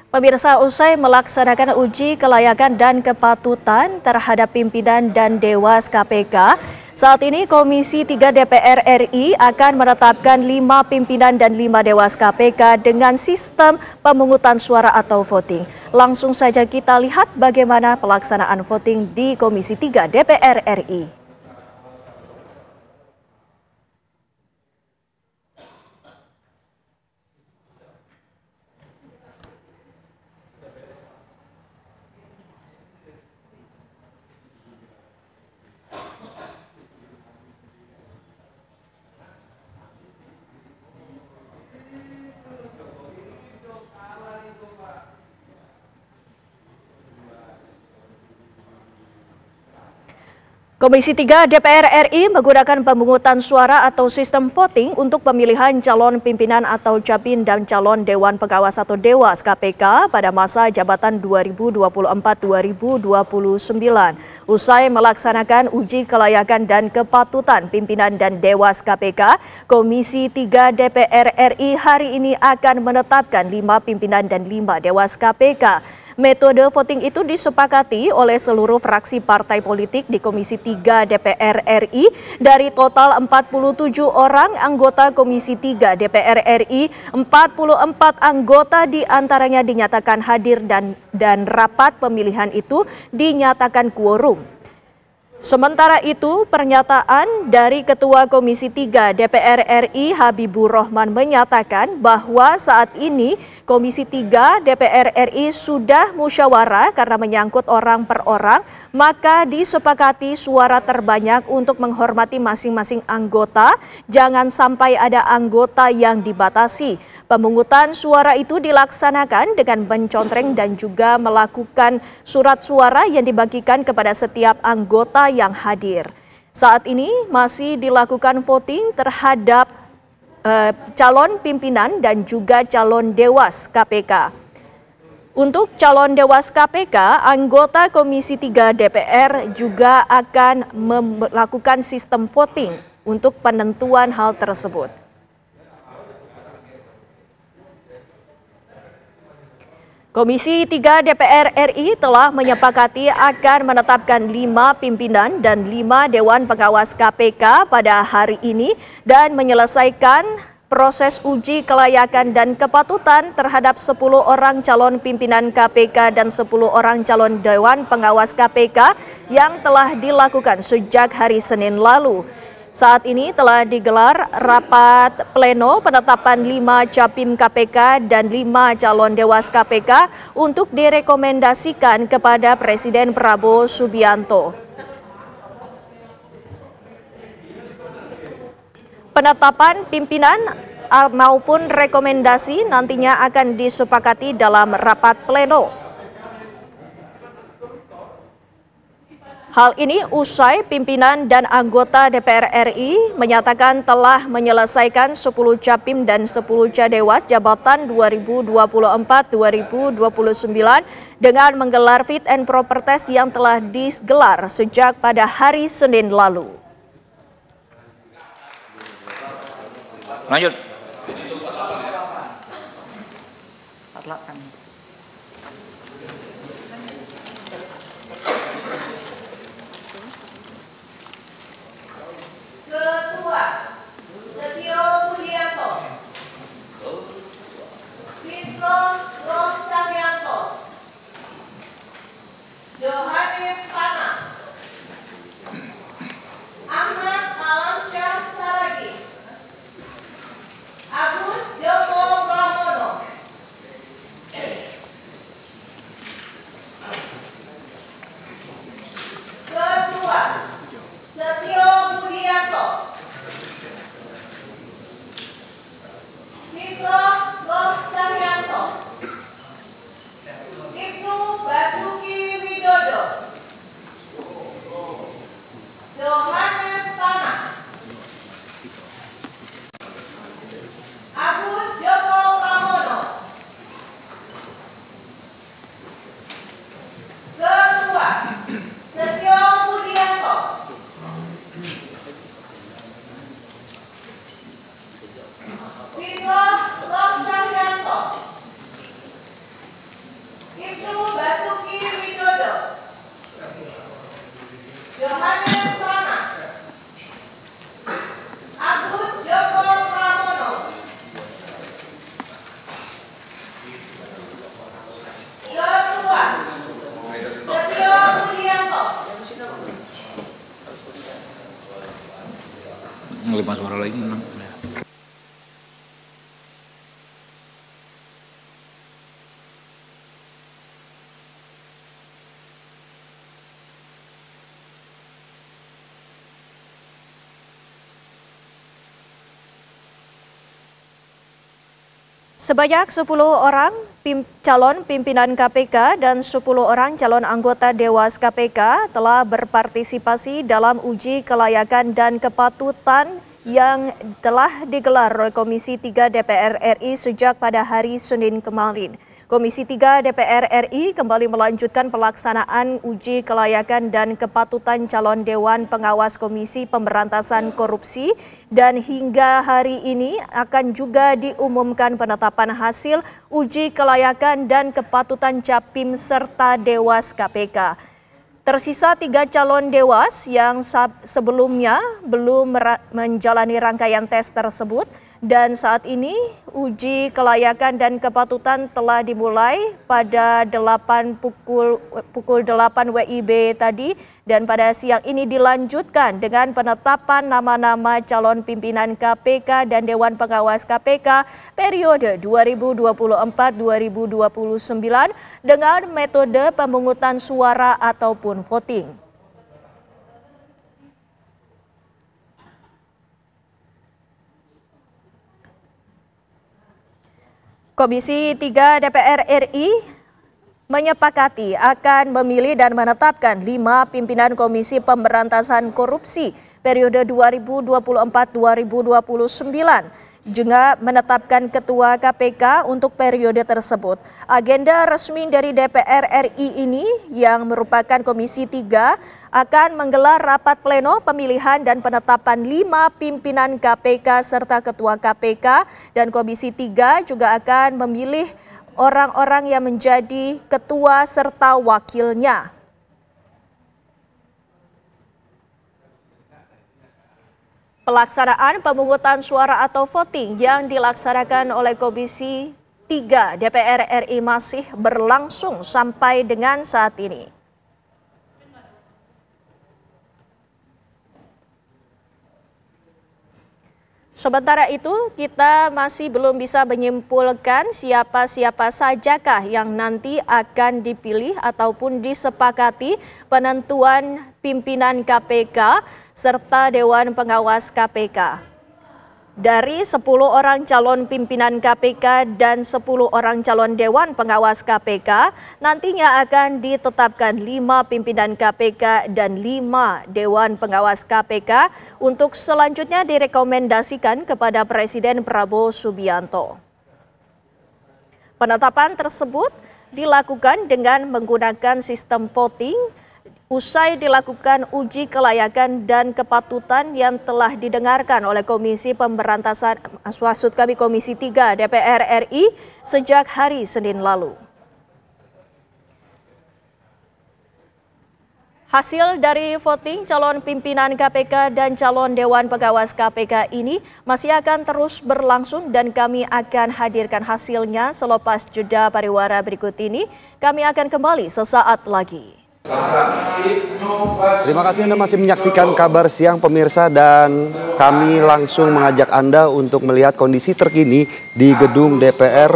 Pemirsa, usai melaksanakan uji kelayakan dan kepatutan terhadap pimpinan dan Dewas KPK, saat ini Komisi 3 DPR RI akan menetapkan 5 pimpinan dan 5 Dewas KPK dengan sistem pemungutan suara atau voting. Langsung saja kita lihat bagaimana pelaksanaan voting di Komisi 3 DPR RI. Komisi 3 DPR RI menggunakan pemungutan suara atau sistem voting untuk pemilihan calon pimpinan atau capim dan calon Dewan Pengawas atau Dewas KPK pada masa jabatan 2024-2029. Usai melaksanakan uji kelayakan dan kepatutan pimpinan dan Dewas KPK, Komisi 3 DPR RI hari ini akan menetapkan 5 pimpinan dan 5 Dewas KPK. Metode voting itu disepakati oleh seluruh fraksi partai politik di Komisi 3 DPR RI. Dari total 47 orang anggota Komisi 3 DPR RI, 44 anggota diantaranya dinyatakan hadir dan rapat pemilihan itu dinyatakan quorum. Sementara itu, pernyataan dari Ketua Komisi 3 DPR RI Habibur Rahman menyatakan bahwa saat ini Komisi 3 DPR RI sudah musyawarah karena menyangkut orang per orang, maka disepakati suara terbanyak untuk menghormati masing-masing anggota, jangan sampai ada anggota yang dibatasi. Pemungutan suara itu dilaksanakan dengan mencontreng dan juga melakukan surat suara yang dibagikan kepada setiap anggota yang hadir. Saat ini masih dilakukan voting terhadap calon pimpinan dan juga calon Dewas KPK. Untuk calon Dewas KPK, anggota Komisi 3 DPR juga akan melakukan sistem voting untuk penentuan hal tersebut. Komisi 3 DPR RI telah menyepakati akan menetapkan 5 pimpinan dan 5 Dewan Pengawas KPK pada hari ini dan menyelesaikan proses uji kelayakan dan kepatutan terhadap 10 orang calon pimpinan KPK dan 10 orang calon Dewan Pengawas KPK yang telah dilakukan sejak hari Senin lalu. Saat ini telah digelar rapat pleno penetapan 5 capim KPK dan 5 calon Dewas KPK untuk direkomendasikan kepada Presiden Prabowo Subianto. Penetapan pimpinan maupun rekomendasi nantinya akan disepakati dalam rapat pleno. Hal ini usai pimpinan dan anggota DPR RI menyatakan telah menyelesaikan 10 capim dan 10 cadewas jabatan 2024-2029 dengan menggelar fit and proper test yang telah digelar sejak pada hari Senin lalu. Lanjut. Ketua Setio Budianto, Fitro Roncanianto, Johannes Pana, Ahmad Alamsyah Saragi, Agus Joko Pramono, Ibnu Basuki Widodo, Yohanes Pana, Agus Joko Pramono, Joshua Setio Budianto, 5 suara lagi menang. Sebanyak 10 orang calon pimpinan KPK dan 10 orang calon anggota Dewas KPK telah berpartisipasi dalam uji kelayakan dan kepatutan yang telah digelar oleh Komisi 3 DPR RI sejak pada hari Senin kemarin. Komisi 3 DPR RI kembali melanjutkan pelaksanaan uji kelayakan dan kepatutan calon Dewan Pengawas Komisi Pemberantasan Korupsi dan hingga hari ini akan juga diumumkan penetapan hasil uji kelayakan dan kepatutan Capim serta Dewas KPK. Tersisa 3 calon Dewas yang sebelumnya belum menjalani rangkaian tes tersebut dan saat ini uji kelayakan dan kepatutan telah dimulai pada pukul 8 WIB tadi dan pada siang ini dilanjutkan dengan penetapan nama-nama calon pimpinan KPK dan Dewan Pengawas KPK periode 2024-2029 dengan metode pemungutan suara ataupun voting. Komisi 3 DPR RI menyepakati akan memilih dan menetapkan 5 pimpinan Komisi Pemberantasan Korupsi periode 2024-2029, juga menetapkan Ketua KPK untuk periode tersebut. Agenda resmi dari DPR RI ini yang merupakan Komisi 3 akan menggelar rapat pleno pemilihan dan penetapan 5 pimpinan KPK serta Ketua KPK, dan Komisi 3 juga akan memilih orang-orang yang menjadi ketua serta wakilnya. Pelaksanaan pemungutan suara atau voting yang dilaksanakan oleh Komisi 3 DPR RI masih berlangsung sampai dengan saat ini. Sementara itu, kita masih belum bisa menyimpulkan siapa-siapa sajakah yang nanti akan dipilih ataupun disepakati penentuan pimpinan KPK serta Dewan Pengawas KPK. Dari 10 orang calon pimpinan KPK dan 10 orang calon Dewan Pengawas KPK, nantinya akan ditetapkan 5 pimpinan KPK dan 5 Dewan Pengawas KPK untuk selanjutnya direkomendasikan kepada Presiden Prabowo Subianto. Penetapan tersebut dilakukan dengan menggunakan sistem voting usai dilakukan uji kelayakan dan kepatutan yang telah didengarkan oleh Komisi Komisi 3 DPR RI sejak hari Senin lalu. Hasil dari voting calon pimpinan KPK dan calon Dewan Pengawas KPK ini masih akan terus berlangsung dan kami akan hadirkan hasilnya selepas jeda pariwara berikut ini. Kami akan kembali sesaat lagi. Terima kasih Anda masih menyaksikan Kabar Siang pemirsa, dan kami langsung mengajak Anda untuk melihat kondisi terkini di gedung DPR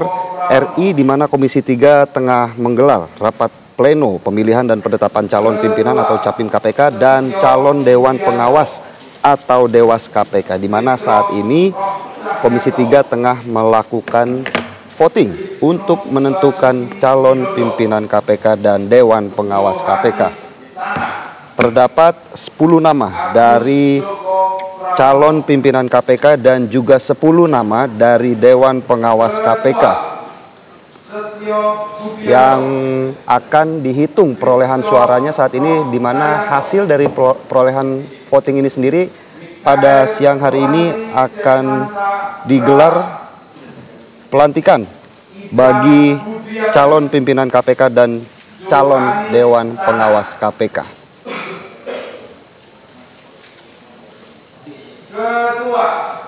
RI di mana Komisi 3 tengah menggelar rapat pleno pemilihan dan penetapan calon pimpinan atau Capim KPK dan calon Dewan Pengawas atau Dewas KPK, di mana saat ini Komisi 3 tengah melakukan voting untuk menentukan calon pimpinan KPK dan Dewan Pengawas KPK. Terdapat 10 nama dari calon pimpinan KPK dan juga 10 nama dari Dewan Pengawas KPK yang akan dihitung perolehan suaranya saat ini, di mana hasil dari perolehan voting ini sendiri pada siang hari ini akan digelar pelantikan bagi calon pimpinan KPK dan calon Dewan Pengawas KPK. Ketua